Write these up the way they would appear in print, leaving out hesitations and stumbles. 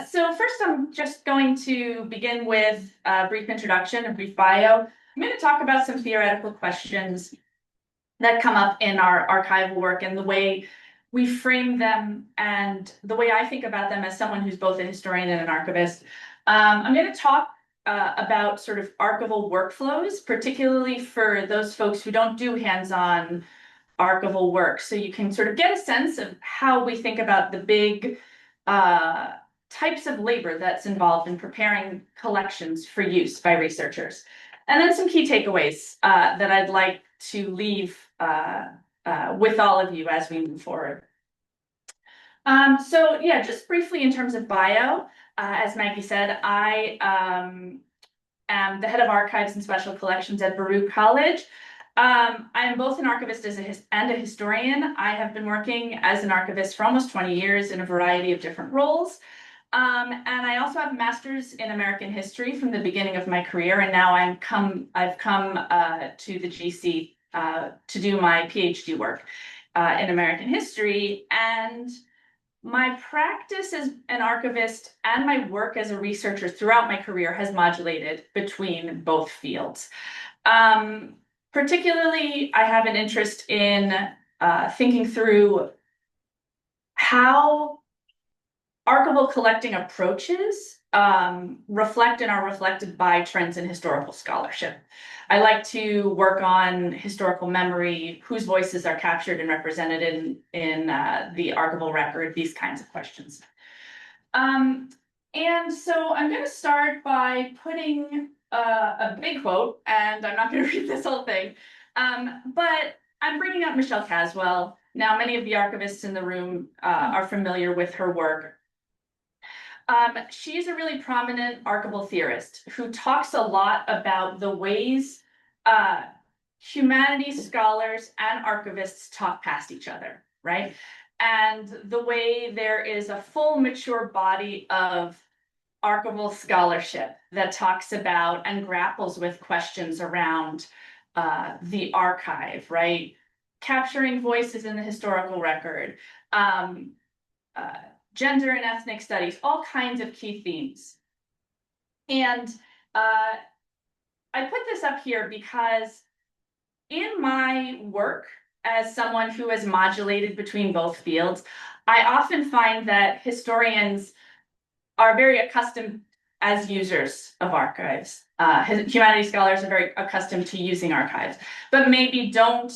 So first, I'm just going to begin with a brief introduction, a brief bio. I'm going to talk about some theoretical questions that come up in our archival work and the way we frame them and the way I think about them as someone who's both a historian and an archivist. I'm going to talk about sort of archival workflows, particularly for those folks who don't do hands-on archival work. So you can sort of get a sense of how we think about the big types of labor that's involved in preparing collections for use by researchers. And then some key takeaways that I'd like to leave with all of you as we move forward. So yeah, just briefly in terms of bio, as Maggie said, I am the head of archives and special collections at Baruch College. I am both an archivist and a historian. I have been working as an archivist for almost 20 years in a variety of different roles. And I also have a master's in American history from the beginning of my career, and now I've come to the GC to do my PhD work in American history. And my practice as an archivist and my work as a researcher throughout my career has modulated between both fields. Particularly, I have an interest in thinking through how archival collecting approaches reflect and are reflected by trends in historical scholarship. I like to work on historical memory, whose voices are captured and represented in the archival record, these kinds of questions. And so I'm going to start by putting a big quote, and I'm not going to read this whole thing, but I'm bringing up Michelle Caswell. Now, many of the archivists in the room are familiar with her work. She's a really prominent archival theorist who talks a lot about the ways humanities scholars and archivists talk past each other, right? And the way there is a full, mature body of archival scholarship that talks about and grapples with questions around the archive, right? Capturing voices in the historical record, gender and ethnic studies, all kinds of key themes. And I put this up here because in my work as someone who has modulated between both fields, I often find that historians are very accustomed as users of archives. Humanities scholars are very accustomed to using archives, but maybe don't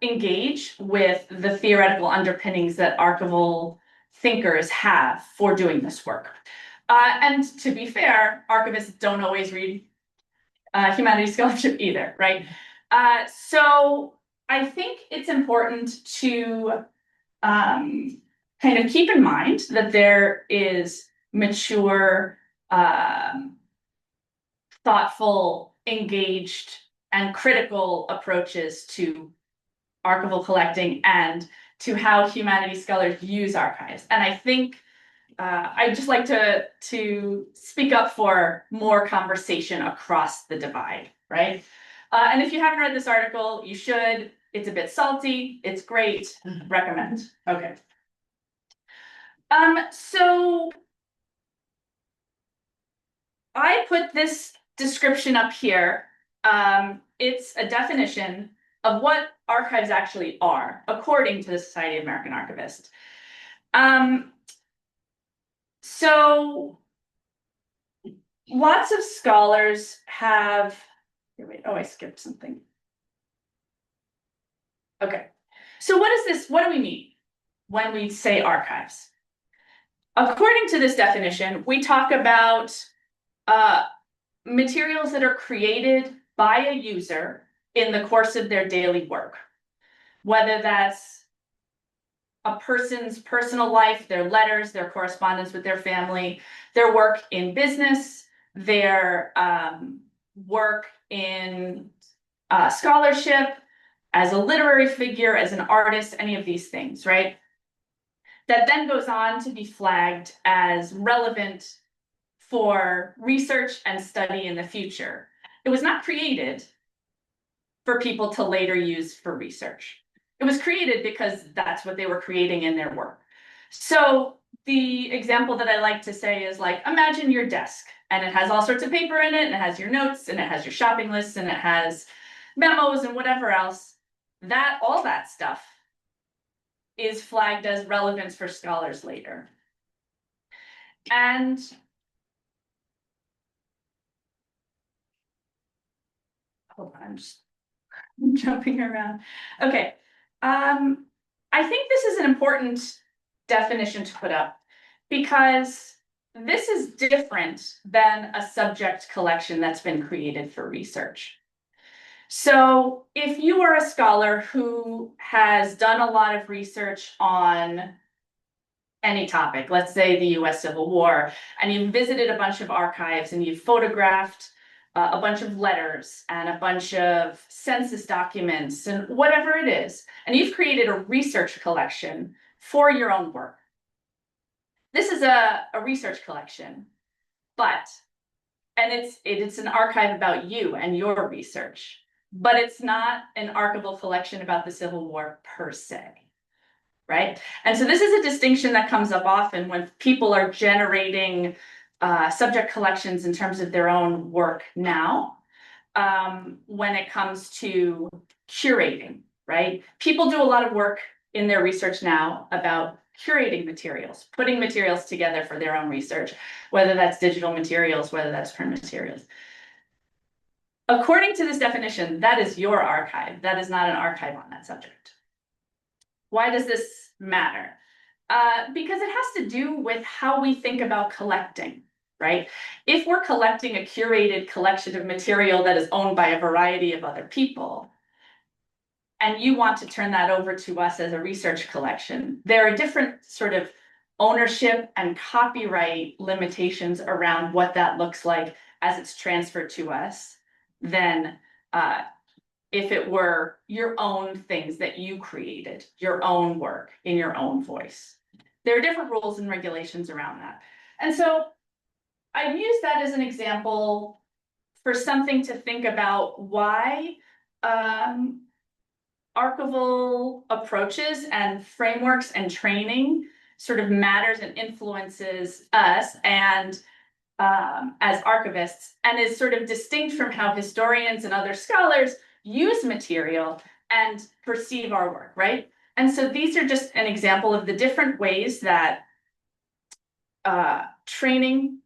engage with the theoretical underpinnings that archival thinkers have for doing this work. And to be fair, archivists don't always read humanities scholarship either, right? So I think it's important to kind of keep in mind that there is mature, thoughtful, engaged, and critical approaches to archival collecting and to how humanities scholars use archives. And I think I'd just like to speak up for more conversation across the divide, right? And if you haven't read this article, you should. It's a bit salty. It's great. Recommend. Okay. So I put this description up here. It's a definition of what archives actually are, according to the Society of American Archivists. So lots of scholars have, wait, oh, I skipped something. Okay, so what is this? What do we mean when we say archives? According to this definition, we talk about materials that are created by a user in the course of their daily work, whether that's a person's personal life, their letters, their correspondence with their family, their work in business, their work in scholarship, as a literary figure, as an artist, any of these things, right? That then goes on to be flagged as relevant for research and study in the future. It was not created for people to later use for research. It was created because that's what they were creating in their work. So the example that I like to say is like, imagine your desk and it has all sorts of paper in it and it has your notes and it has your shopping lists and it has memos and whatever else. All that stuff is flagged as relevance for scholars later. And hold on, I'm jumping around. Okay. I think this is an important definition to put up because this is different than a subject collection that's been created for research. So if you are a scholar who has done a lot of research on any topic, let's say the US Civil War, and you've visited a bunch of archives and you've photographed a bunch of letters and a bunch of census documents and whatever it is, and you've created a research collection for your own work. This is a research collection, and it's an archive about you and your research, but it's not an archival collection about the Civil War per se, right? And so this is a distinction that comes up often when people are generating subject collections in terms of their own work now, when it comes to curating, right? People do a lot of work in their research now about curating materials, putting materials together for their own research, whether that's digital materials, whether that's print materials. According to this definition, that is your archive. That is not an archive on that subject. Why does this matter? Because it has to do with how we think about collecting, right? If we're collecting a curated collection of material that is owned by a variety of other people, and you want to turn that over to us as a research collection, there are different sort of ownership and copyright limitations around what that looks like as it's transferred to us than if it were your own things that you created, your own work in your own voice. There are different rules and regulations around that. And so I use that as an example for something to think about why archival approaches and frameworks and training sort of matters and influences us and as archivists, and is sort of distinct from how historians and other scholars use material and perceive our work, right? And so these are just an example of the different ways that training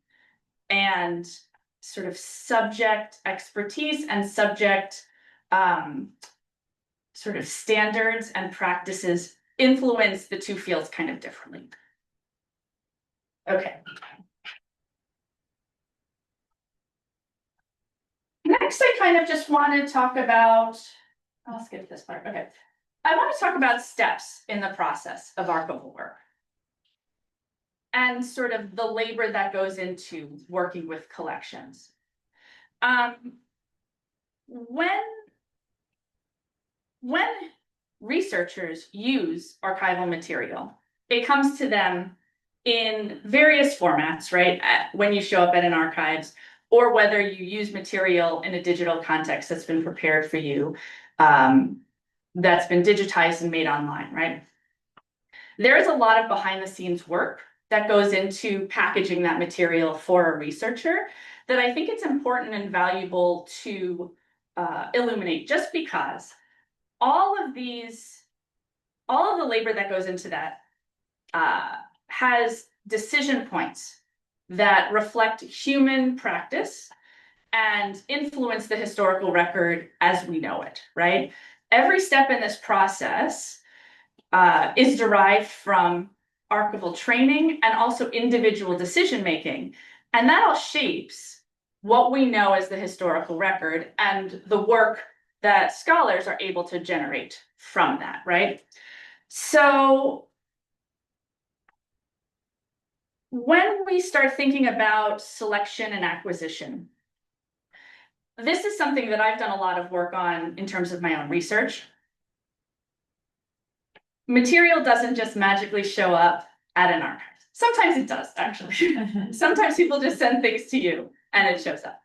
and sort of subject expertise and subject sort of standards and practices influence the two fields kind of differently. Okay. Next, I kind of just want to talk about, I'll skip this part. Okay. I want to talk about steps in the process of archival work and sort of the labor that goes into working with collections. When researchers use archival material, it comes to them in various formats, right? When you show up at an archives, or whether you use material in a digital context that's been prepared for you, that's been digitized and made online, right? There's a lot of behind the scenes work that goes into packaging that material for a researcher that I think it's important and valuable to illuminate, just because all of the labor that goes into that has decision points that reflect human practice and influence the historical record as we know it, right? Every step in this process is derived from archival training and also individual decision making. And that all shapes what we know as the historical record and the work that scholars are able to generate from that, right? So when we start thinking about selection and acquisition, this is something that I've done a lot of work on in terms of my own research. Material doesn't just magically show up at an archive. Sometimes it does, actually. Sometimes people just send things to you and it shows up.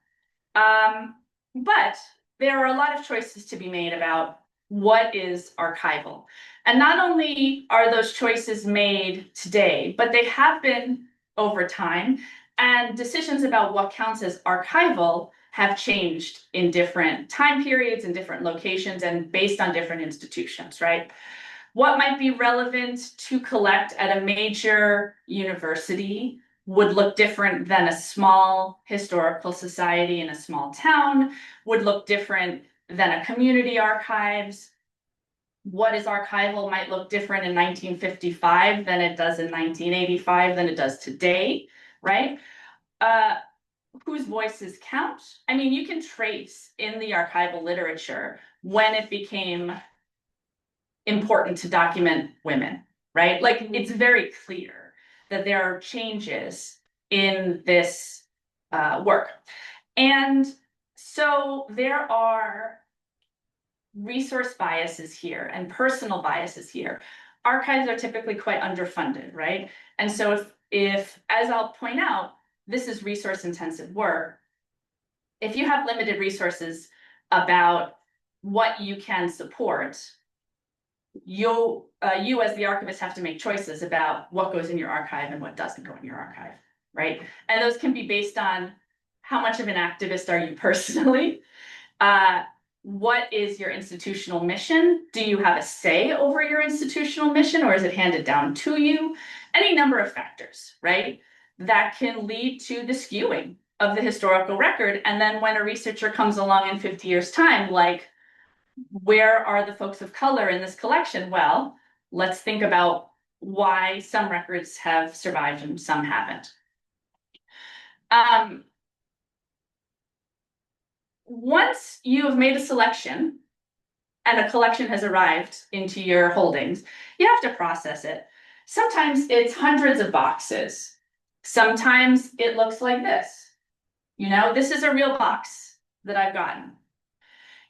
But there are a lot of choices to be made about what is archival? And not only are those choices made today, but they have been over time, and decisions about what counts as archival have changed in different time periods and different locations and based on different institutions, right? What might be relevant to collect at a major university would look different than a small historical society in a small town, would look different than a community archives. What is archival might look different in 1955 than it does in 1985 than it does today, right? Whose voices count? I mean, you can trace in the archival literature when it became important to document women, right? Like, it's very clear that there are changes in this work. And so there are resource biases here and personal biases here. Archives are typically quite underfunded, right? And so if as I'll point out, this is resource intensive work, if you have limited resources about what you can support, you as the archivist have to make choices about what goes in your archive and what doesn't go in your archive, right? And those can be based on how much of an activist are you personally? What is your institutional mission? Do you have a say over your institutional mission, or is it handed down to you? Any number of factors, right? That can lead to the skewing of the historical record. And then when a researcher comes along in 50 years' time, like, where are the folks of color in this collection? Well, let's think about why some records have survived and some haven't. Once you have made a selection and a collection has arrived into your holdings, you have to process it. Sometimes it's hundreds of boxes. Sometimes it looks like this. You know, this is a real box that I've gotten.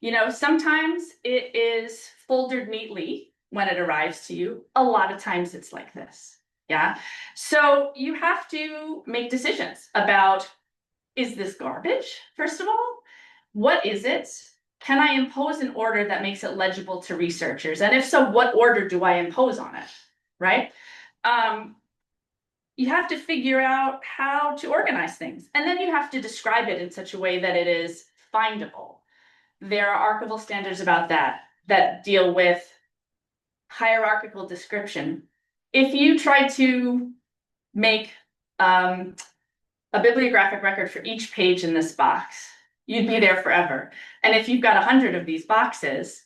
You know, sometimes it is folded neatly when it arrives to you. A lot of times it's like this. Yeah. So you have to make decisions about, is this garbage, first of all? What is it? Can I impose an order that makes it legible to researchers? And if so, what order do I impose on it, right? You have to figure out how to organize things. And then you have to describe it in such a way that it is findable. There are archival standards about that deal with hierarchical description. If you try to make a bibliographic record for each page in this box, you'd be there forever. And if you've got 100 of these boxes,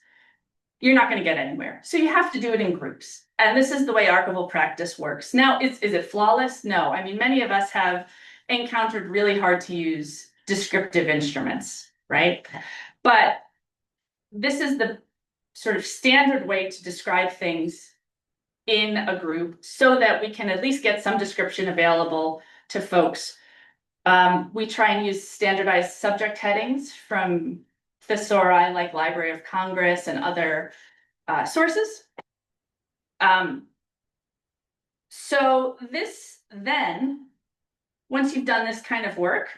you're not going to get anywhere. So you have to do it in groups. And this is the way archival practice works. Now, is it flawless? No. I mean, many of us have encountered really hard to use descriptive instruments, right? But this is the sort of standard way to describe things in a group so that we can at least get some description available to folks. We try and use standardized subject headings from thesauri like Library of Congress and other sources. So this then, once you've done this kind of work,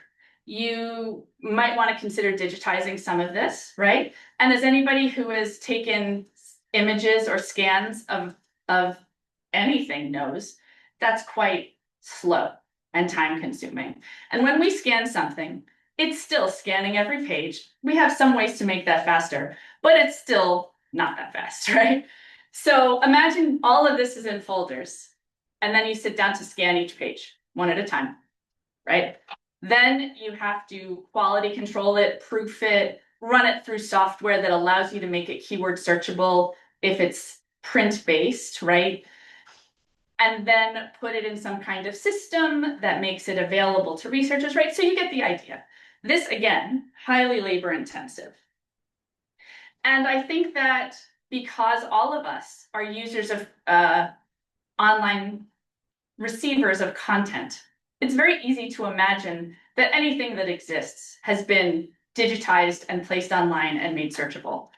you might want to consider digitizing some of this, right? And as anybody who has taken images or scans of anything knows, that's quite slow and time consuming. And when we scan something, it's still scanning every page. We have some ways to make that faster, but it's still not that fast, right? So imagine all of this is in folders, and then you sit down to scan each page one at a time, right? Then you have to quality control it, proof it, run it through software that allows you to make it keyword searchable if it's print-based, right? And then put it in some kind of system that makes it available to researchers, right? So you get the idea. This, again, highly labor intensive. And I think that because all of us are users of online receivers of content, it's very easy to imagine that anything that exists has been digitized and placed online and made searchable.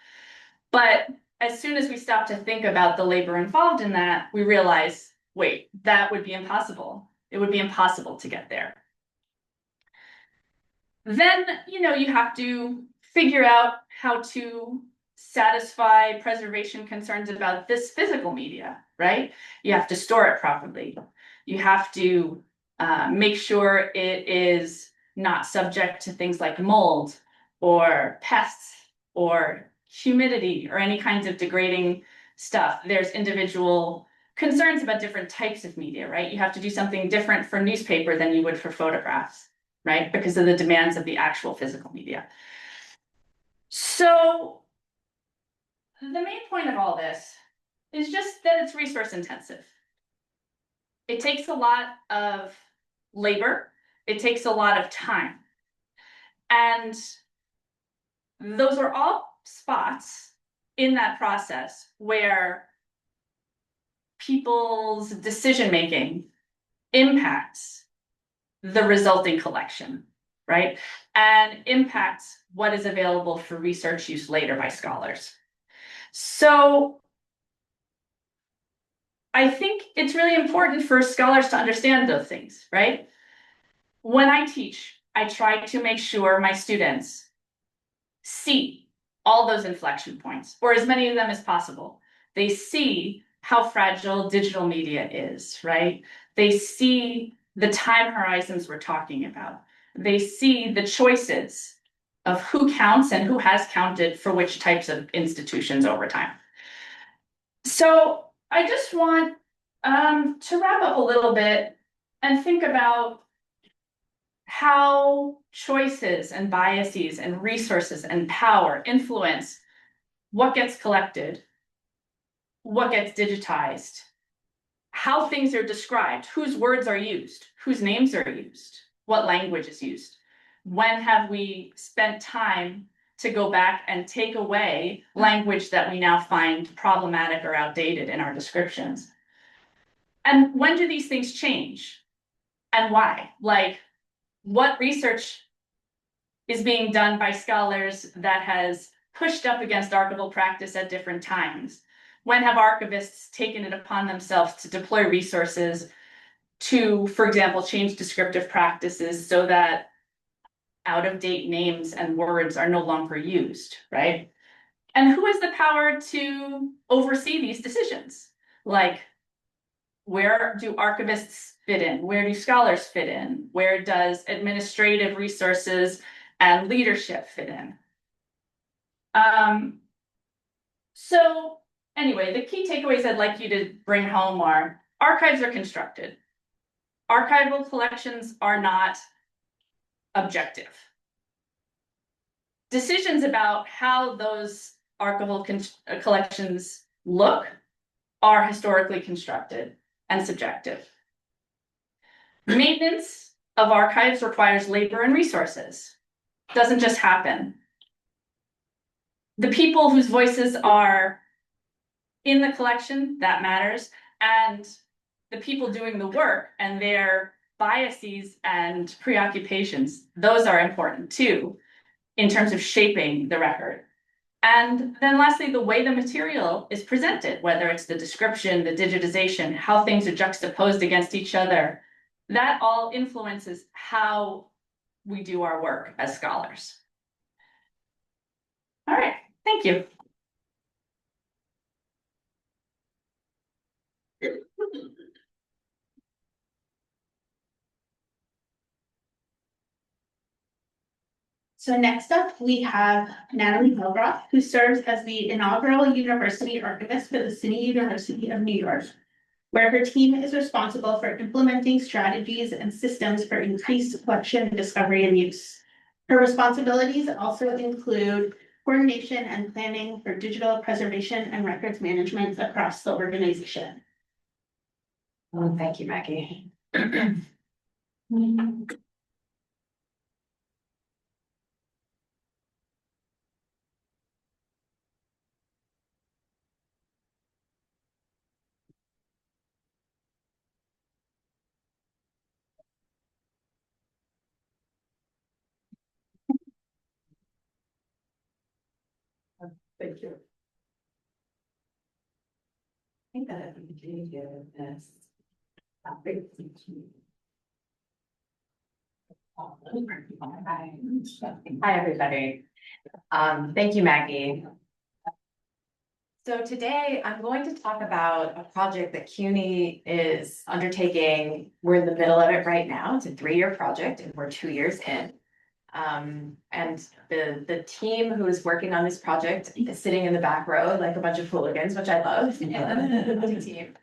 But as soon as we stop to think about the labor involved in that, we realize, wait, that would be impossible. It would be impossible to get there. Then, you know, you have to figure out how to satisfy preservation concerns about this physical media, right? You have to store it properly. You have to make sure it is not subject to things like mold or pests or humidity or any kinds of degrading stuff. There's individual concerns about different types of media, right? You have to do something different for newspaper than you would for photographs, right? Because of the demands of the actual physical media. So the main point of all this is just that it's resource intensive. It takes a lot of labor. It takes a lot of time. And those are all spots in that process where people's decision-making impacts the resulting collection, right? And impacts what is available for research use later by scholars. So I think it's really important for scholars to understand those things, right? When I teach, I try to make sure my students see all those inflection points, or as many of them as possible. They see how fragile digital media is, right? They see the time horizons we're talking about. They see the choices of who counts and who has counted for which types of institutions over time. So I just want to wrap up a little bit and think about how choices and biases and resources and power influence what gets collected, what gets digitized, how things are described, whose words are used, whose names are used, what language is used. When have we spent time to go back and take away language that we now find problematic or outdated in our descriptions? And when do these things change? And why? Like, what research is being done by scholars that has pushed up against archival practice at different times? When have archivists taken it upon themselves to deploy resources to, for example, change descriptive practices so that out-of-date names and words are no longer used, right? And who has the power to oversee these decisions? Like, where do archivists fit in? Where do scholars fit in? Where does administrative resources and leadership fit in? So anyway, the key takeaways I'd like you to bring home are: archives are constructed. Archival collections are not objective. Decisions about how those archival collections look are historically constructed and subjective. Maintenance of archives requires labor and resources. It doesn't just happen. The people whose voices are in the collection, that matters, and the people doing the work and their biases and preoccupations, those are important too, in terms of shaping the record. And then lastly, the way the material is presented, whether it's the description, the digitization, how things are juxtaposed against each other, that all influences how we do our work as scholars. All right, thank you. So next up, we have Natalie Hillgroth, who serves as the inaugural university archivist for the CUNY University of New York, where her team is responsible for implementing strategies and systems for increased collection discovery and use. Her responsibilities also include coordination and planning for digital preservation and records management across the organization. Oh, thank you, Maggie. Thank you. I think that I can do this. Hi, everybody. Thank you, Maggie. So today I'm going to talk about a project that CUNY is undertaking. We're in the middle of it right now. It's a 3-year project and we're 2 years in. And the team who is working on this project is sitting in the back row like a bunch of hooligans, which I love. The team.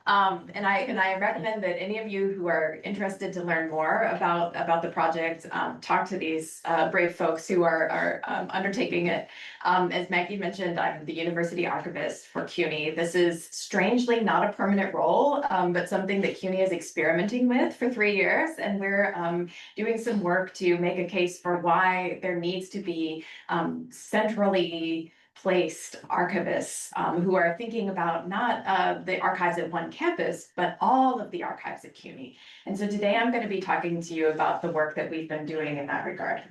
And I recommend that any of you who are interested to learn more about the project, talk to these brave folks who are undertaking it. As Maggie mentioned, I'm the university archivist for CUNY. This is strangely not a permanent role, but something that CUNY is experimenting with for 3 years. And we're doing some work to make a case for why there needs to be centrally placed archivists who are thinking about not the archives at one campus, but all of the archives at CUNY. And so today I'm going to be talking to you about the work that we've been doing in that regard.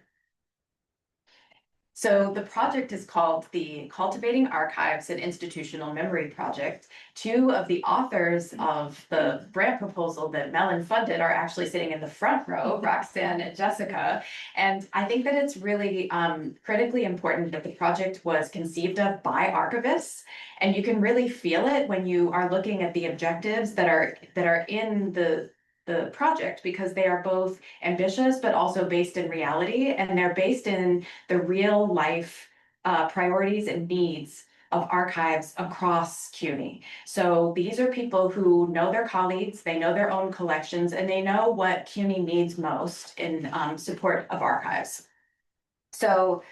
So the project is called the Cultivating Archives and Institutional Memory Project. 2 of the authors of the grant proposal that Mellon funded are actually sitting in the front row, Roxanne and Jessica. And I think that it's really critically important that the project was conceived of by archivists. And you can really feel it when you are looking at the objectives that are in the project, because they are both ambitious but also based in reality, and they're based in the real life priorities and needs of archives across CUNY. So these are people who know their colleagues, they know their own collections, and they know what CUNY needs most in support of archives. So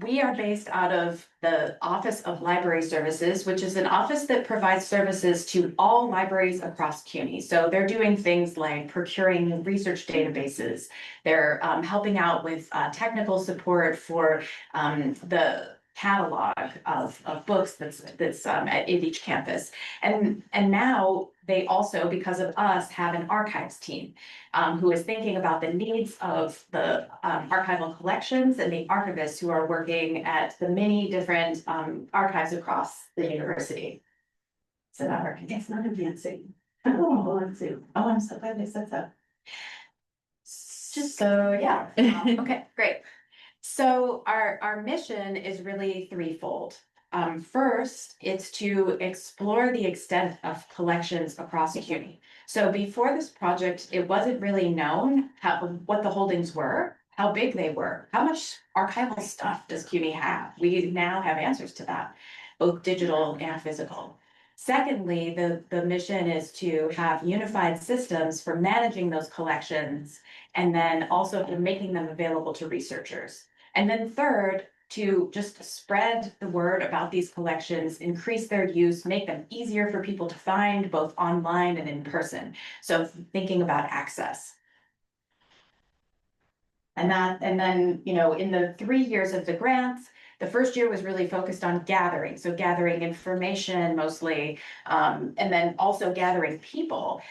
we are based out of the Office of Library Services, which is an office that provides services to all libraries across CUNY. So they're doing things like procuring research databases. They're helping out with technical support for the catalog of books that's at each campus. And now they also, because of us, have an archives team who is thinking about the needs of the archival collections and the archivists who are working at the many different archives across the university. So that working? It's not advancing. Oh, I'm so glad they said so. So yeah, okay, great. So our mission is really threefold. First, it's to explore the extent of collections across CUNY. So before this project, it wasn't really known what the holdings were, how big they were, how much archival stuff does CUNY have? We now have answers to that, both digital and physical. Secondly, the mission is to have unified systems for managing those collections, and then also for making them available to researchers. And then third, to just spread the word about these collections, increase their use, make them easier for people to find both online and in person. So thinking about access. And then, you know, in the 3 years of the grants, the first year was really focused on gathering. So gathering information mostly, and then also gathering people.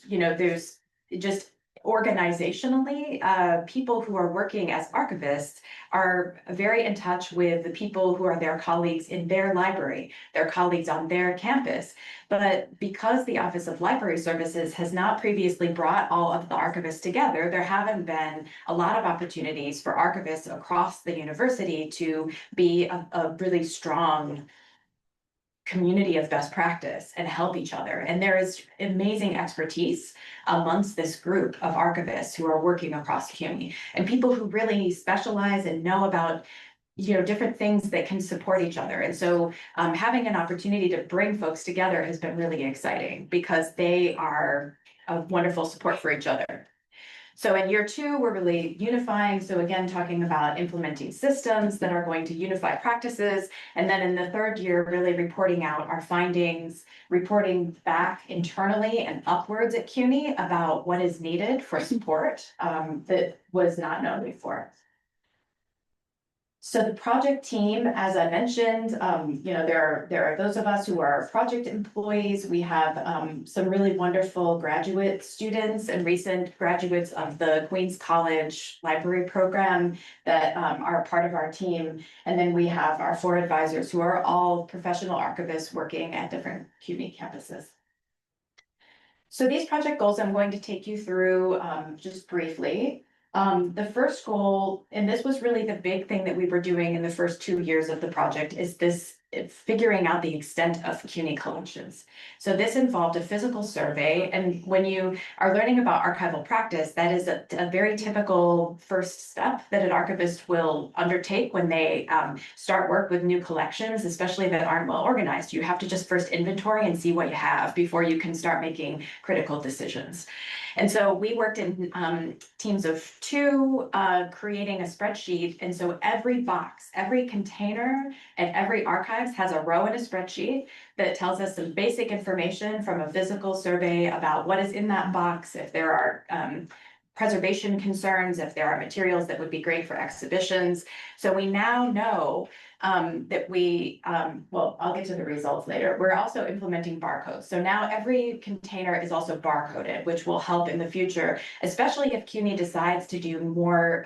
You know, there's just organizationally, people who are working as archivists are very in touch with the people who are their colleagues in their library, their colleagues on their campus. But because the Office of Library Services has not previously brought all of the archivists together, there haven't been a lot of opportunities for archivists across the university to be a really strong community of best practice and help each other. And there is amazing expertise amongst this group of archivists who are working across CUNY, and people who really specialize and know about, you know, different things that can support each other. And so having an opportunity to bring folks together has been really exciting because they are a wonderful support for each other. So in year 2, we're really unifying. So again, talking about implementing systems that are going to unify practices. And then in the 3rd year, really reporting out our findings, reporting back internally and upwards at CUNY about what is needed for support that was not known before. So the project team, as I mentioned, you know, there are those of us who are project employees. We have some really wonderful graduate students and recent graduates of the Queen's College library program that are part of our team. And then we have our 4 advisors who are all professional archivists working at different CUNY campuses. So these project goals I'm going to take you through just briefly. The first goal, and this was really the big thing that we were doing in the first 2 years of the project, is this figuring out the extent of CUNY collections. So this involved a physical survey, and when you are learning about archival practice, that is a very typical first step that an archivist will undertake when they start work with new collections, especially that aren't well organized. You have to just first inventory and see what you have before you can start making critical decisions. And so we worked in teams of two, creating a spreadsheet. And so every box, every container, and every archives has a row in a spreadsheet that tells us some basic information from a physical survey about what is in that box, if there are preservation concerns, if there are materials that would be great for exhibitions. So we now know that well, I'll get to the results later. We're also implementing barcodes. So now every container is also barcoded, which will help in the future, especially if CUNY decides to do more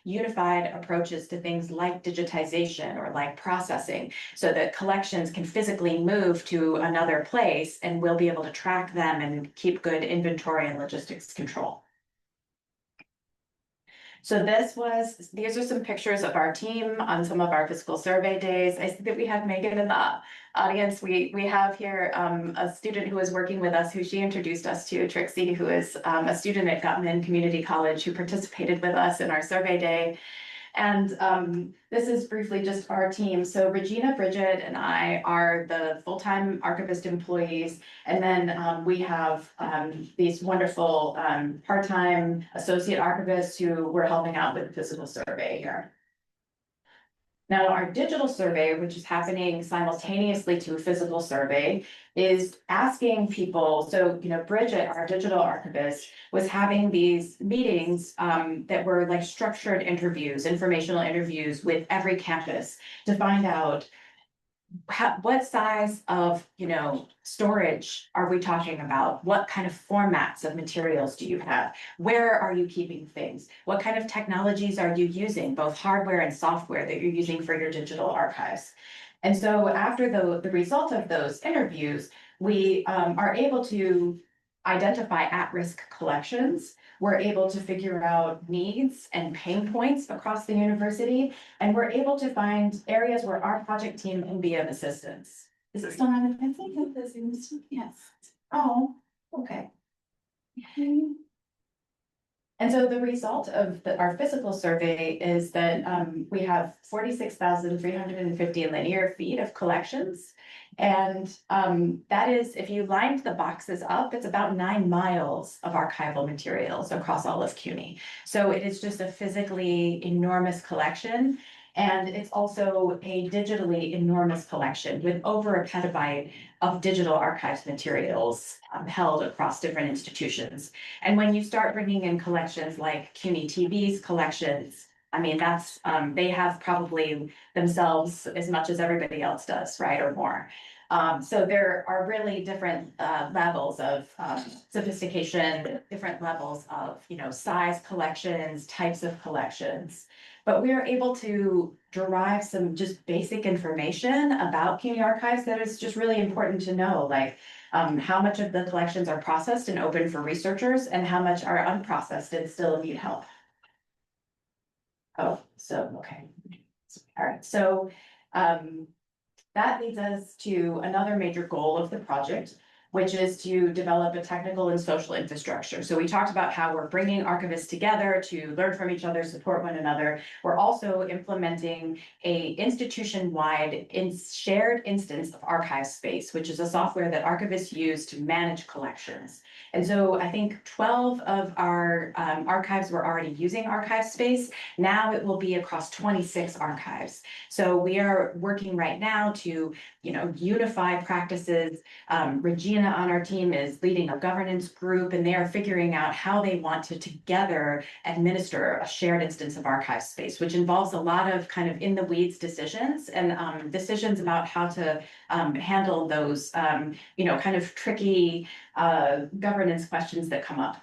unified approaches to things like digitization or like processing, so that collections can physically move to another place and we'll be able to track them and keep good inventory and logistics control. So these are some pictures of our team on some of our physical survey days. I see that we have Megan in the audience. We have here a student who is working with us, who she introduced us to, Trixie, who is a student at Gutman Community College who participated with us in our survey day. And this is briefly just our team. So Regina, Bridget, and I are the full-time archivist employees. And then we have these wonderful part-time associate archivists who we're helping out with the physical survey here. Now, our digital survey, which is happening simultaneously to a physical survey, is asking people, so, Bridget, our digital archivist, was having these meetings that were like structured interviews, informational interviews with every campus to find out what size of, storage are we talking about? What kind of formats of materials do you have? Where are you keeping things? What kind of technologies are you using, both hardware and software, that you're using for your digital archives? And so after the result of those interviews, we are able to identify at-risk collections. We're able to figure out needs and pain points across the university, and we're able to find areas where our project team can be of assistance. Is it still not advancing? Yes. Oh, okay. And so the result of our physical survey is that we have 46,350 linear feet of collections. And that is, if you lined the boxes up, it's about 9 miles of archival materials across all of CUNY. So it is just a physically enormous collection. And it's also a digitally enormous collection with over a petabyte of digital archives materials held across different institutions. And when you start bringing in collections like CUNY TV's collections, I mean, that's, they have probably themselves as much as everybody else does, right, or more. So there are really different levels of sophistication, different levels of, size collections, types of collections. But we are able to derive some just basic information about CUNY archives that is just really important to know, like how much of the collections are processed and open for researchers and how much are unprocessed and still need help. Oh, so, okay. All right, so that leads us to another major goal of the project, which is to develop a technical and social infrastructure. So we talked about how we're bringing archivists together to learn from each other, support one another. We're also implementing a institution-wide shared instance of archive space, which is a software that archivists use to manage collections. And so I think 12 of our archives were already using archive space. Now it will be across 26 archives. So we are working right now to, unify practices. Regina on our team is leading a governance group, and they are figuring out how they want to together administer a shared instance of archive space, which involves a lot of kind of in the weeds decisions and decisions about how to handle those, kind of tricky governance questions that come up.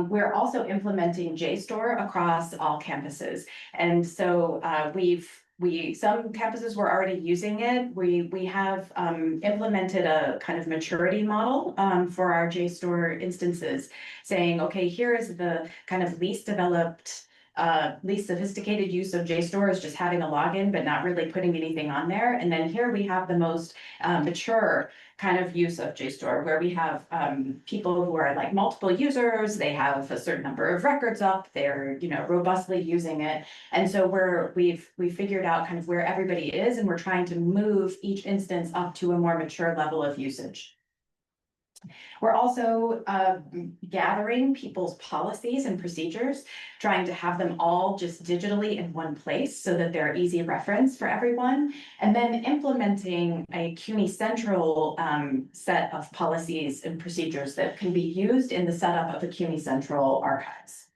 We're also implementing JSTOR across all campuses. And so some campuses were already using it. We have implemented a kind of maturity model for our JSTOR instances, saying, okay, here is the kind of least developed least sophisticated use of JSTOR is just having a login, but not really putting anything on there. And then here we have the most mature kind of use of JSTOR, where we have people who are like multiple users, they have a certain number of records up, they're, you know, robustly using it. And so we've figured out kind of where everybody is, and we're trying to move each instance up to a more mature level of usage. We're also gathering people's policies and procedures, trying to have them all just digitally in one place so that they're easy reference for everyone, and then implementing a CUNY Central set of policies and procedures that can be used in the setup of the CUNY Central archives.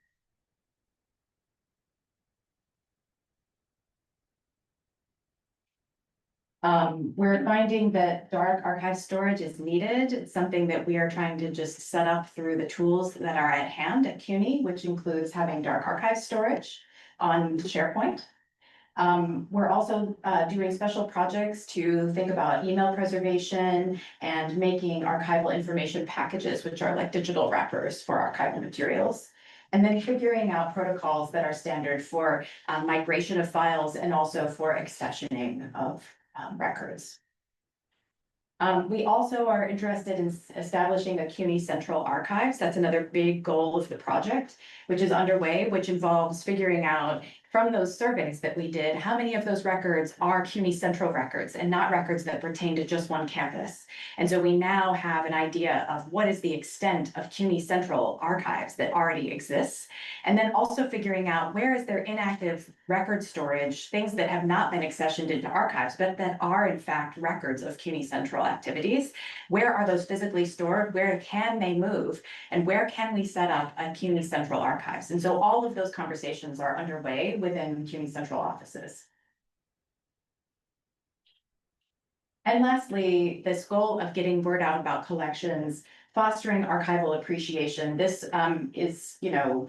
We're finding that dark archive storage is needed. It's something that we are trying to just set up through the tools that are at hand at CUNY, which includes having dark archive storage on SharePoint. We're also doing special projects to think about email preservation and making archival information packages, which are like digital wrappers for archival materials. And then figuring out protocols that are standard for migration of files and also for accessioning of records. We also are interested in establishing a CUNY Central Archives. That's another big goal of the project, which is underway, which involves figuring out from those surveys that we did, how many of those records are CUNY Central records and not records that pertain to just one campus. And so we now have an idea of what is the extent of CUNY Central archives that already exists. And then also figuring out where is there inactive record storage, things that have not been accessioned into archives, but that are in fact records of CUNY Central activities. Where are those physically stored? Where can they move? And where can we set up a CUNY Central archives? And so all of those conversations are underway within CUNY Central offices. And lastly, this goal of getting word out about collections, fostering archival appreciation. This is, you know,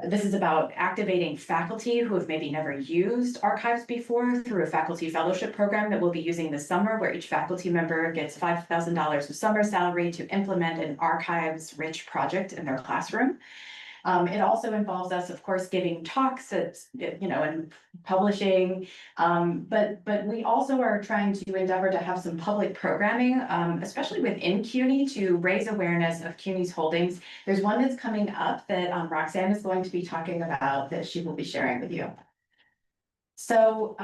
this is about activating faculty who have maybe never used archives before through a faculty fellowship program that we'll be using this summer, where each faculty member gets $5,000 of summer salary to implement an archives-rich project in their classroom. It also involves us, of course, giving talks at, you know, and publishing, but we also are trying to endeavor to have some public programming, especially within CUNY, to raise awareness of CUNY's holdings. There's one that's coming up that Roxanne is going to be talking about that she will be sharing with you. So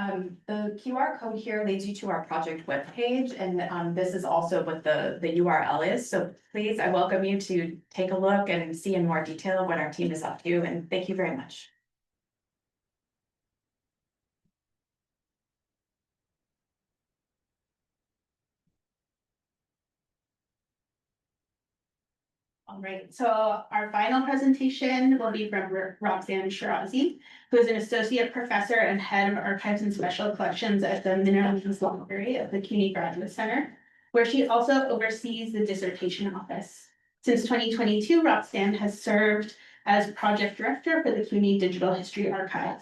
the QR code here leads you to our project webpage, and this is also what the URL is. So please, I welcome you to take a look and see in more detail what our team is up to, and thank you very much. All right, so our final presentation will be from Roxanne Shirazi, who is an associate professor and head of archives and special collections at the Minerals Library of the CUNY Graduate Center, where she also oversees the dissertation office. Since 2022, Roxanne has served as project director for the CUNY Digital History Archive.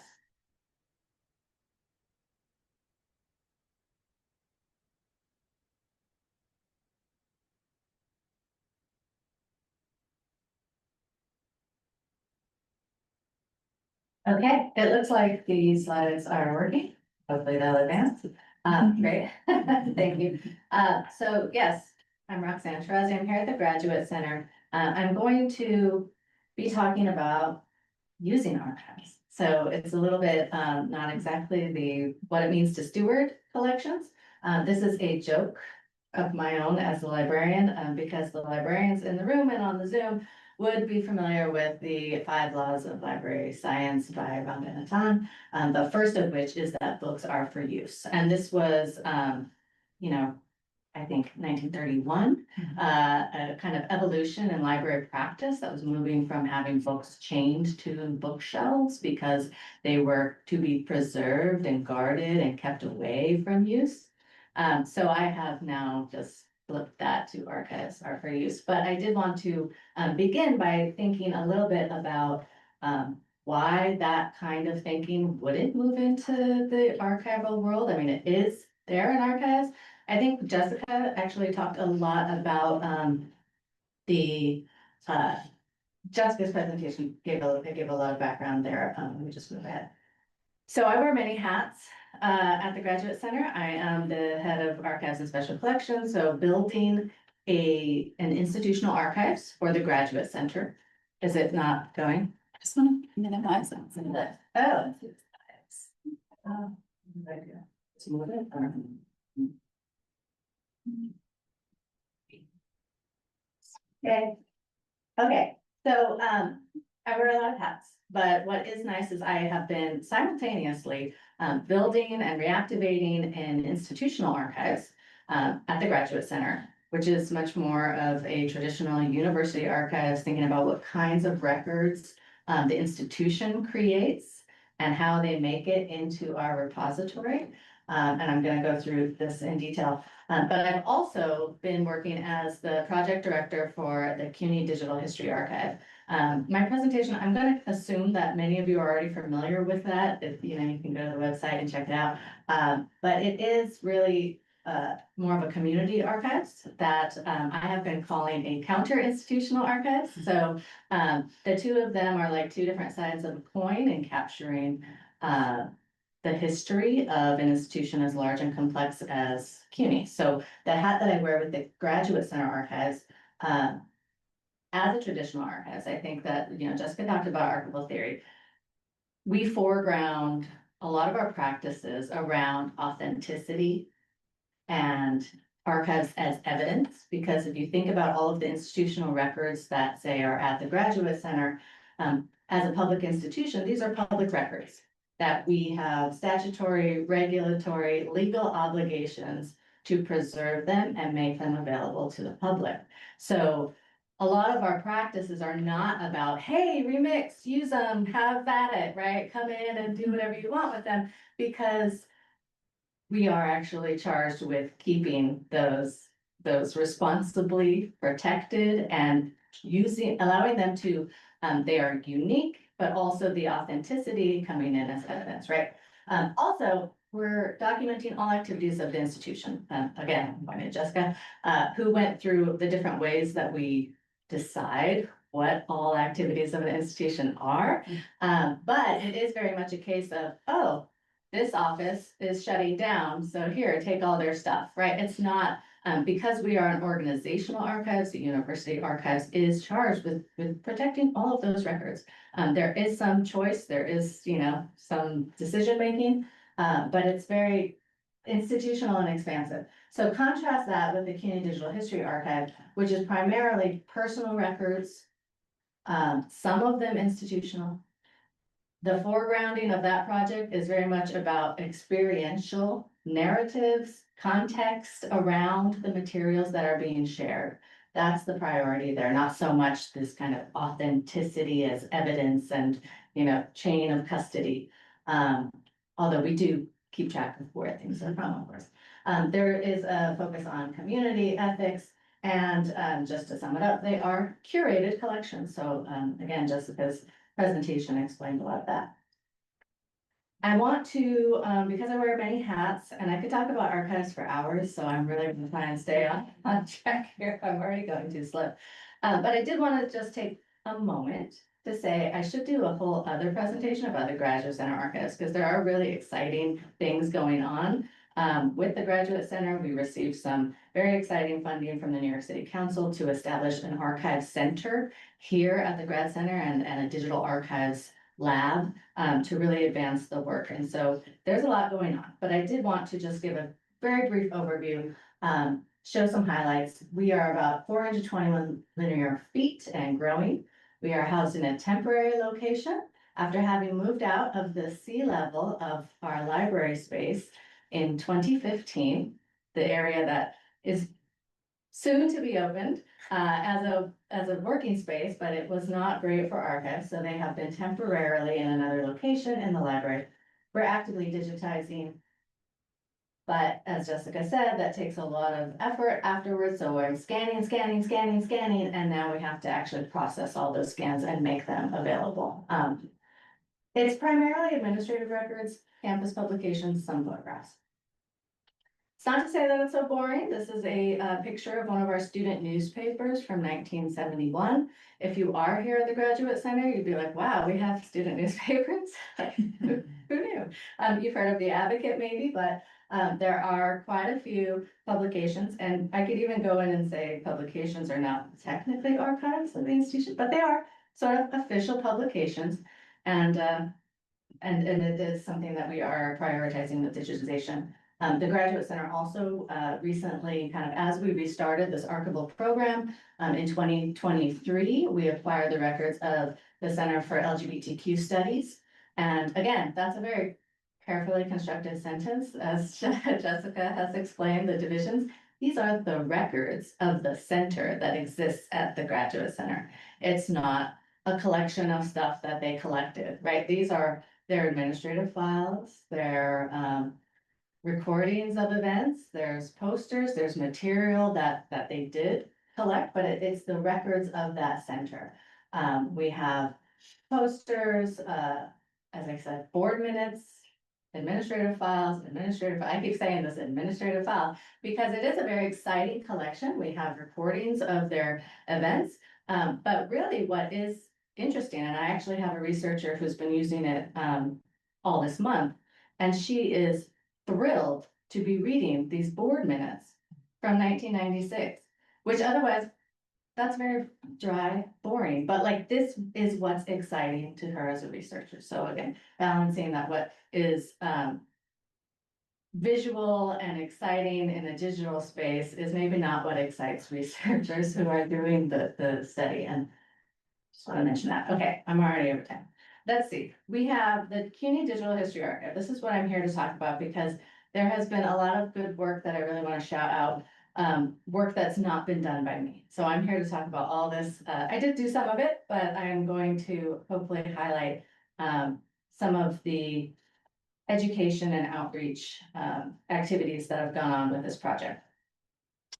Okay, it looks like these slides are working. Hopefully they'll advance. Great, thank you. So yes, I'm Roxanne Shirazi. I'm here at the Graduate Center. I'm going to be talking about using archives. So it's a little bit not exactly what it means to steward collections. This is a joke of my own as a librarian, because the librarians in the room and on the Zoom would be familiar with the 5 laws of library science by Ram Benetton. The first of which is that books are for use. And this was, you know, I think 1931, a kind of evolution in library practice that was moving from having books chained to bookshelves because they were to be preserved and guarded and kept away from use. So I have now just flipped that to archives are for use, but I did want to begin by thinking a little bit about why that kind of thinking wouldn't move into the archival world. I mean, it is there in archives. I think Jessica actually talked a lot about the Jessica's presentation gave a lot of background there. Let me just move ahead. So I wear many hats at the Graduate Center. I am the head of archives and special collections, so building an institutional archives for the Graduate Center. Is it not going? I just want to minimize that. Oh. Good idea. Let's move it. Okay, so I wear a lot of hats, but what is nice is I have been simultaneously building and reactivating an institutional archives at the Graduate Center, which is much more of a traditional university archives, thinking about what kinds of records the institution creates and how they make it into our repository. And I'm going to go through this in detail. But I've also been working as the project director for the CUNY Digital History Archive. My presentation, I'm going to assume that many of you are already familiar with that. If you can go to the website and check it out. But it is really more of a community archives that I have been calling a counter-institutional archives. So the two of them are like two different sides of a coin and capturing the history of an institution as large and complex as CUNY. So the hat that I wear with the Graduate Center Archives, as a traditional archives, I think that, Jessica talked about archival theory. We foreground a lot of our practices around authenticity and archives as evidence, because if you think about all of the institutional records that say are at the Graduate Center, as a public institution, these are public records that we have statutory, regulatory, legal obligations to preserve them and make them available to the public. So a lot of our practices are not about, hey, remix, use them, have at it, right? Come in and do whatever you want with them, because we are actually charged with keeping those responsibly protected and allowing them to, they are unique, but also the authenticity coming in as evidence, right? Also, we're documenting all activities of the institution. Again, I'm pointing at Jessica, who went through the different ways that we decide what all activities of an institution are. But it is very much a case of, oh, this office is shutting down, so here, take all their stuff, right? It's not, because we are an organizational archives, the university archives is charged with protecting all of those records. There is some choice, there is, some decision-making, but it's very institutional and expansive. So contrast that with the CUNY Digital History Archive, which is primarily personal records, some of them institutional. The foregrounding of that project is very much about experiential narratives, context around the materials that are being shared. That's the priority there, not so much this kind of authenticity as evidence and, chain of custody. Although we do keep track of where things are from, of course. There is a focus on community ethics, and just to sum it up, they are curated collections. So again, Jessica's presentation explained a lot of that. I want to, because I wear many hats, and I could talk about archives for hours, so I'm really going to try and stay on track here. I'm already going too slow. But I did want to just take a moment to say I should do a whole other presentation about the Graduate Center archives, because there are really exciting things going on. With the Graduate Center, we received some very exciting funding from the New York City Council to establish an archive center here at the Grad Center and a digital archives lab to really advance the work. And so there's a lot going on, but I did want to just give a very brief overview, show some highlights. We are about 421 linear feet and growing. We are housed in a temporary location after having moved out of the sea level of our library space in 2015, the area that is soon to be opened as a working space, but it was not great for archives, so they have been temporarily in another location in the library. We're actively digitizing, but as Jessica said, that takes a lot of effort afterwards, so we're scanning, and now we have to actually process all those scans and make them available. It's primarily administrative records, campus publications, some photographs. It's not to say that it's so boring. This is a picture of one of our student newspapers from 1971. If you are here at the Graduate Center, you'd be like, wow, we have student newspapers. Like, who knew? You've heard of the Advocate maybe, but there are quite a few publications, and I could even go in and say publications are not technically archives of the institution, but they are sort of official publications. And it is something that we are prioritizing with digitization. The Graduate Center also recently, kind of as we restarted this archival program, in 2023, we acquired the records of the Center for LGBTQ Studies. And again, that's a very carefully constructed sentence, as Jessica has explained, the divisions. These are the records of the center that exists at the Graduate Center. It's not a collection of stuff that they collected, right? These are their administrative files, their recordings of events, there's posters, there's material that they did collect, but it's the records of that center. We have posters, as I said, board minutes, administrative files, I keep saying this administrative file, because it is a very exciting collection. We have recordings of their events, but really what is interesting, and I actually have a researcher who's been using it all this month, and she is thrilled to be reading these board minutes from 1996, which otherwise that's very dry, boring, but like this is what's exciting to her as a researcher. So again, balancing that what is visual and exciting in a digital space is maybe not what excites researchers who are doing the study, and just want to mention that. Okay, I'm already over time. Let's see, we have the CUNY Digital History Archive. This is what I'm here to talk about because there has been a lot of good work that I really want to shout out, work that's not been done by me. So I'm here to talk about all this. I did do some of it, but I'm going to hopefully highlight some of the education and outreach activities that have gone on with this project.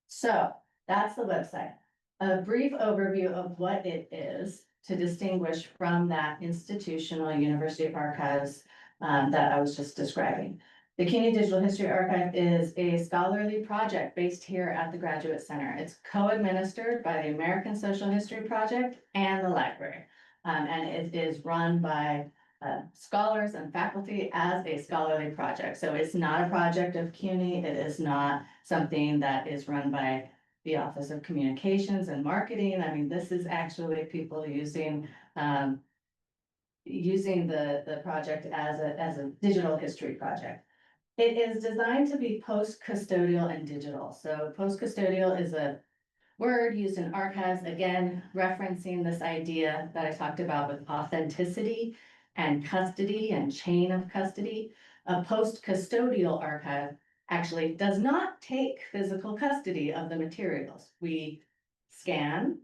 So that's the website. A brief overview of what it is to distinguish from that institutional university archives that I was just describing. The CUNY Digital History Archive is a scholarly project based here at the Graduate Center. It's co-administered by the American Social History Project and the library. And it is run by scholars and faculty as a scholarly project. So it's not a project of CUNY. It is not something that is run by the Office of Communications and Marketing. I mean, this is actually people using the project as a digital history project. It is designed to be post-custodial and digital. So post-custodial is a word used in archives, again, referencing this idea that I talked about with authenticity and custody and chain of custody. A post-custodial archive actually does not take physical custody of the materials. We scan,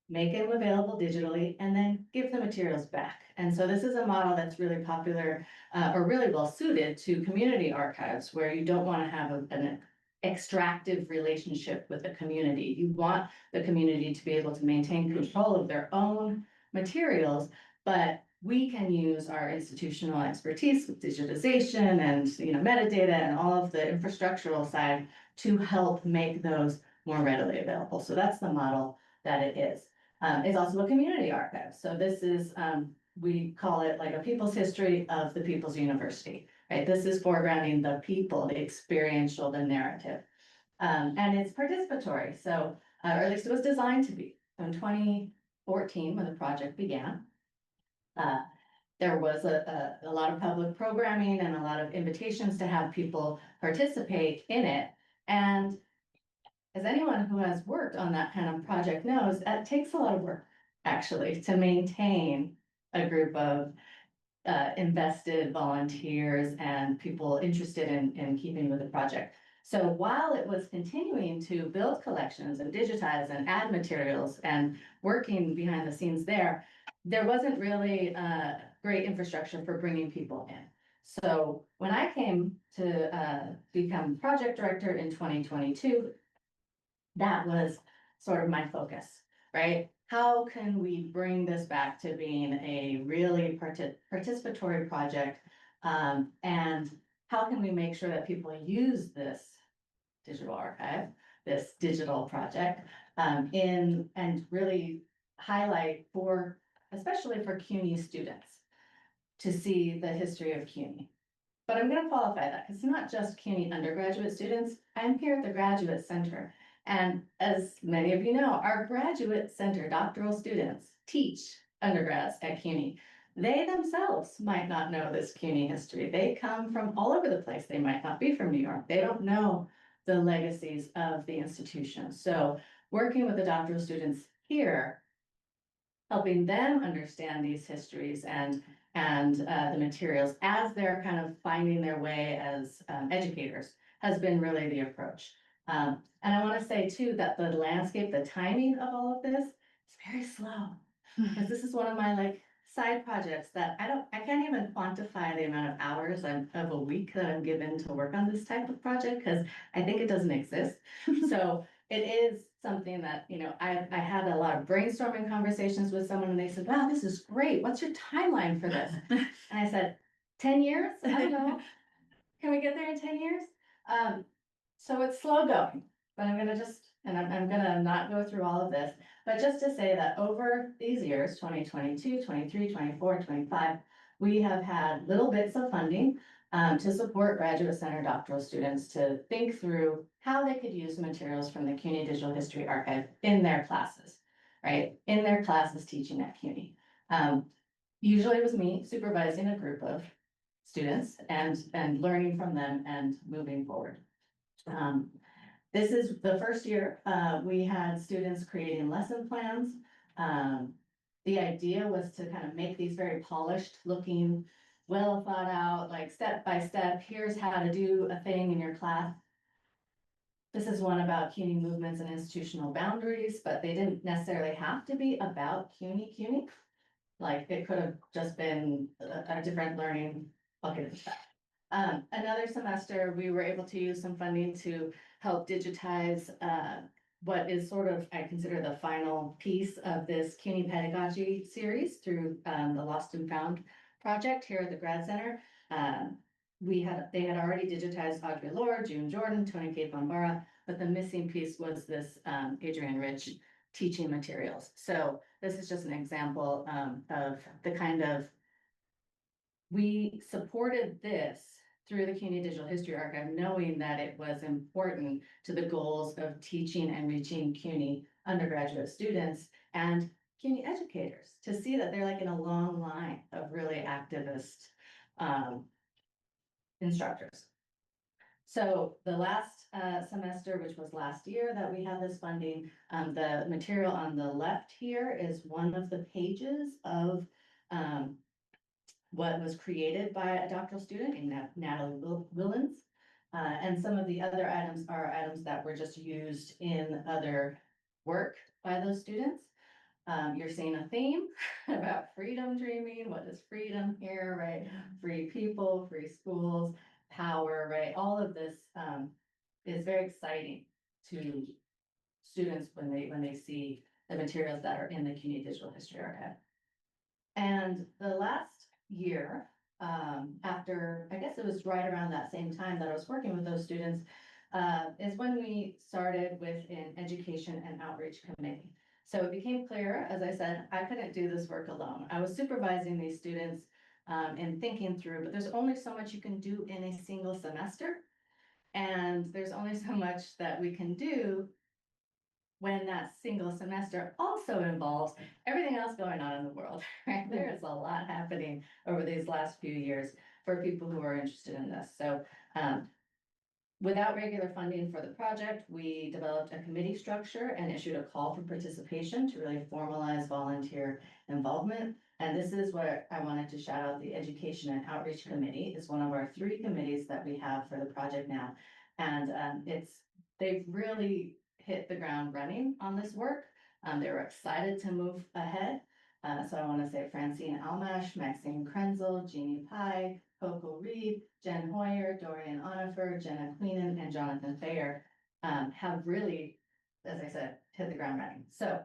make them available digitally, and then give the materials back. And so this is a model that's really popular or really well suited to community archives where you don't want to have an extractive relationship with the community. You want the community to be able to maintain control of their own materials, but we can use our institutional expertise with digitization and metadata and all of the infrastructural side to help make those more readily available. So that's the model that it is. It's also a community archive. So this is, we call it like a people's history of the people's university, right? This is foregrounding the people, the experiential, the narrative. And it's participatory. So, or at least it was designed to be. So in 2014, when the project began, there was a lot of public programming and a lot of invitations to have people participate in it. And as anyone who has worked on that kind of project knows, it takes a lot of work actually to maintain a group of invested volunteers and people interested in keeping with the project. So while it was continuing to build collections and digitize and add materials and working behind the scenes there wasn't really great infrastructure for bringing people in. So when I came to become project director in 2022, that was sort of my focus, right? How can we bring this back to being a really participatory project? And how can we make sure that people use this digital archive, this digital project, and really highlight for, especially for CUNY students, to see the history of CUNY. But I'm going to qualify that because it's not just CUNY undergraduate students. I'm here at the Graduate Center. And as many of you know, our Graduate Center doctoral students teach undergrads at CUNY. They themselves might not know this CUNY history. They come from all over the place. They might not be from New York. They don't know the legacies of the institution. So working with the doctoral students here, helping them understand these histories and the materials as they're kind of finding their way as educators has been really the approach. And I want to say too that the landscape, the timing of all of this is very slow. Because this is one of my like side projects that I can't even quantify the amount of hours of a week that I'm given to work on this type of project because I think it doesn't exist. So it is something that, you know, I had a lot of brainstorming conversations with someone and they said, wow, this is great. What's your timeline for this? And I said, 10 years? I don't know. Can we get there in 10 years? So it's slow going, but I'm gonna just, and I'm gonna not go through all of this, but just to say that over these years, 2022, 23, 24, 25, we have had little bits of funding to support Graduate Center doctoral students to think through how they could use materials from the CUNY Digital History Archive in their classes, right? In their classes teaching at CUNY. Usually it was me supervising a group of students and learning from them and moving forward. This is the first year we had students creating lesson plans. The idea was to kind of make these very polished looking, well thought out, like step by step, here's how to do a thing in your class. This is one about CUNY movements and institutional boundaries, but they didn't necessarily have to be about CUNY. Like it could have just been a different learning bucket of stuff. Another semester, we were able to use some funding to help digitize what is sort of, I consider the final piece of this CUNY pedagogy series through the Lost and Found project here at the Grad Center. They had already digitized Audre Lorde, June Jordan, Tony K. Bambara, but the missing piece was this Adrienne Rich teaching materials. So this is just an example of the kind of, we supported this through the CUNY Digital History Archive, knowing that it was important to the goals of teaching and reaching CUNY undergraduate students and CUNY educators to see that they're like in a long line of really activist instructors. So the last semester, which was last year that we had this funding, the material on the left here is one of the pages of what was created by a doctoral student named Natalie Willens. And some of the other items are items that were just used in other work by those students. You're seeing a theme about freedom dreaming. What is freedom here, right? Free people, free schools, power, right? All of this is very exciting to students when they see the materials that are in the CUNY Digital History Archive. And the last year, after, I guess it was right around that same time that I was working with those students, is when we started with an education and outreach committee. So it became clear, as I said, I couldn't do this work alone. I was supervising these students and thinking through, but there's only so much you can do in a single semester. And there's only so much that we can do when that single semester also involves everything else going on in the world, right? There is a lot happening over these last few years for people who are interested in this. So without regular funding for the project, we developed a committee structure and issued a call for participation to really formalize volunteer involvement. And this is where I wanted to shout out the Education and Outreach Committee. It's one of our 3 committees that we have for the project now. And they've really hit the ground running on this work. They were excited to move ahead. So I want to say Francine Almash, Maxine Krenzel, Jeannie Pye, Coco Reed, Jen Hoyer, Dorian Onifer, Jenna Queenan, and Jonathan Thayer have really, as I said, hit the ground running. So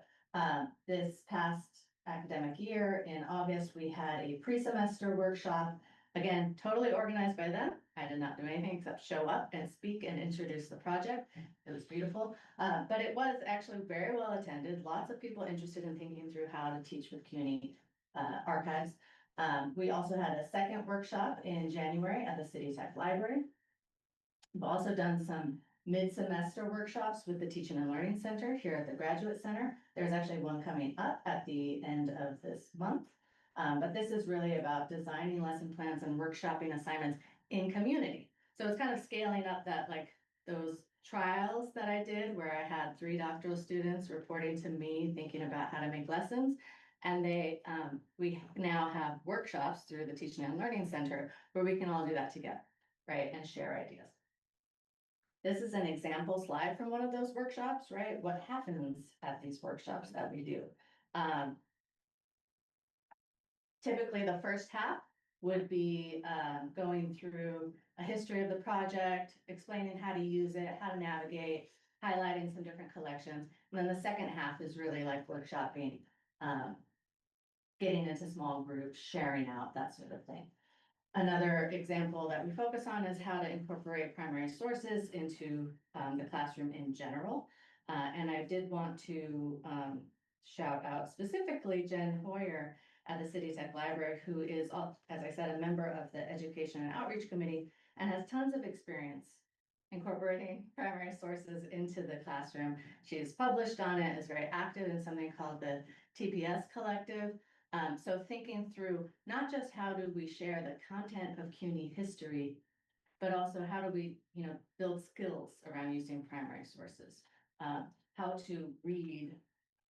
this past academic year in August, we had a pre-semester workshop Again, totally organized by them. I did not do anything except show up and speak and introduce the project. It was beautiful, but it was actually very well attended. Lots of people interested in thinking through how to teach with CUNY archives. We also had a second workshop in January at the City Tech Library. We've also done some mid-semester workshops with the Teaching and Learning Center here at the Graduate Center. There's actually one coming up at the end of this month. But this is really about designing lesson plans and workshopping assignments in community. So it's kind of scaling up that, like, those trials that I did where I had 3 doctoral students reporting to me, thinking about how to make lessons. And we now have workshops through the Teaching and Learning Center where we can all do that together, right? And share ideas. This is an example slide from one of those workshops, right? What happens at these workshops that we do? Typically, the first half would be going through a history of the project, explaining how to use it, how to navigate, highlighting some different collections. And then the second half is really like workshopping, getting into small groups, sharing out, that sort of thing. Another example that we focus on is how to incorporate primary sources into the classroom in general. And I did want to shout out specifically Jen Hoyer at the City Tech Library, who is, as I said, a member of the Education and Outreach Committee and has tons of experience incorporating primary sources into the classroom. She's published on it, is very active in something called the TPS Collective. So thinking through not just how do we share the content of CUNY history, but also how do we, build skills around using primary sources, how to read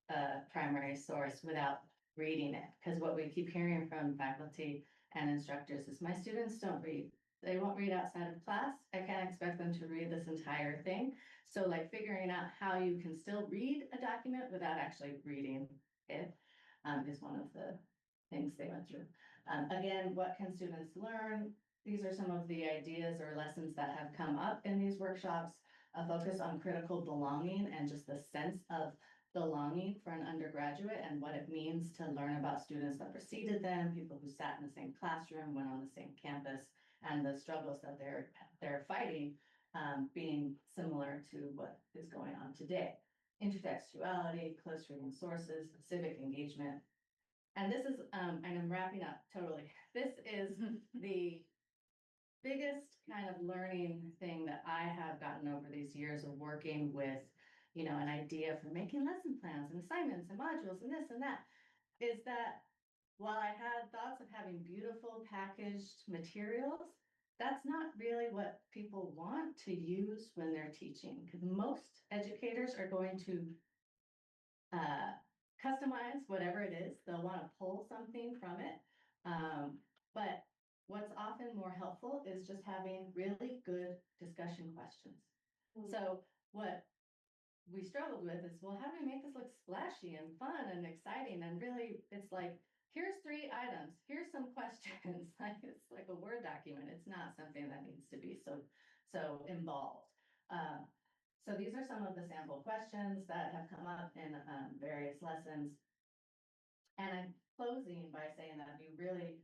a primary source without reading it. Because what we keep hearing from faculty and instructors is my students don't read. They won't read outside of class. I can't expect them to read this entire thing. So like figuring out how you can still read a document without actually reading it. Is one of the things they went through. Again, what can students learn? These are some of the ideas or lessons that have come up in these workshops. A focus on critical belonging and just the sense of belonging for an undergraduate and what it means to learn about students that preceded them, people who sat in the same classroom, went on the same campus, and the struggles that they're fighting, being similar to what is going on today. Intertextuality, close reading sources, civic engagement. And this is, and I'm wrapping up totally. This is the biggest kind of learning thing that I have gotten over these years of working with, an idea for making lesson plans and assignments and modules and this and that, is that while I had thoughts of having beautiful packaged materials, that's not really what people want to use when they're teaching, because most educators are going to customize whatever it is. They'll want to pull something from it. But what's often more helpful is just having really good discussion questions. So what we struggled with is, well, how do we make this look splashy and fun and exciting? And really, it's like, here's 3 items, here's some questions. Like it's like a Word document. It's not something that needs to be so involved. So these are some of the sample questions that have come up in various lessons. And I'm closing by saying that you really,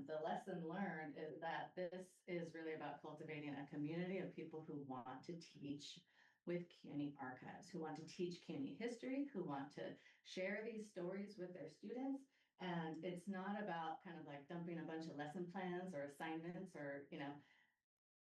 the lesson learned is that this is really about cultivating a community of people who want to teach with CUNY archives, who want to teach CUNY history, who want to share these stories with their students. And it's not about kind of like dumping a bunch of lesson plans or assignments or,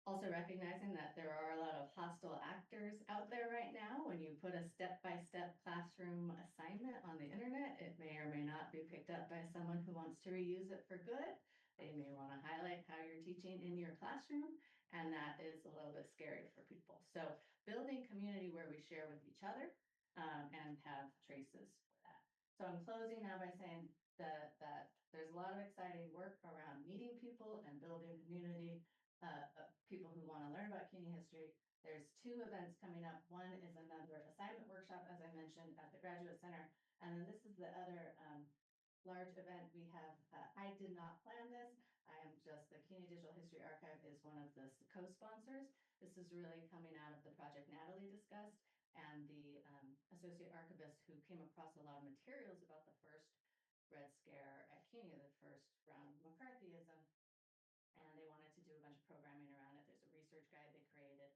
also recognizing that there are a lot of hostile actors out there right now. When you put a step-by-step classroom assignment on the internet, it may or may not be picked up by someone who wants to reuse it for good. They may want to highlight how you're teaching in your classroom, and that is a little bit scary for people. So building community where we share with each other and have traces for that. So I'm closing now by saying that there's a lot of exciting work around meeting people and building community. People who want to learn about CUNY history. There's 2 events coming up. One is another assignment workshop, as I mentioned, at the Graduate Center. And then this is the other large event we have. I did not plan this. I am just, the CUNY Digital History Archive is one of the co-sponsors. This is really coming out of the project Natalie discussed and the associate archivist who came across a lot of materials about the first Red Scare at CUNY, the first round of McCarthyism. And they wanted to do a bunch of programming around it. There's a research guide they created.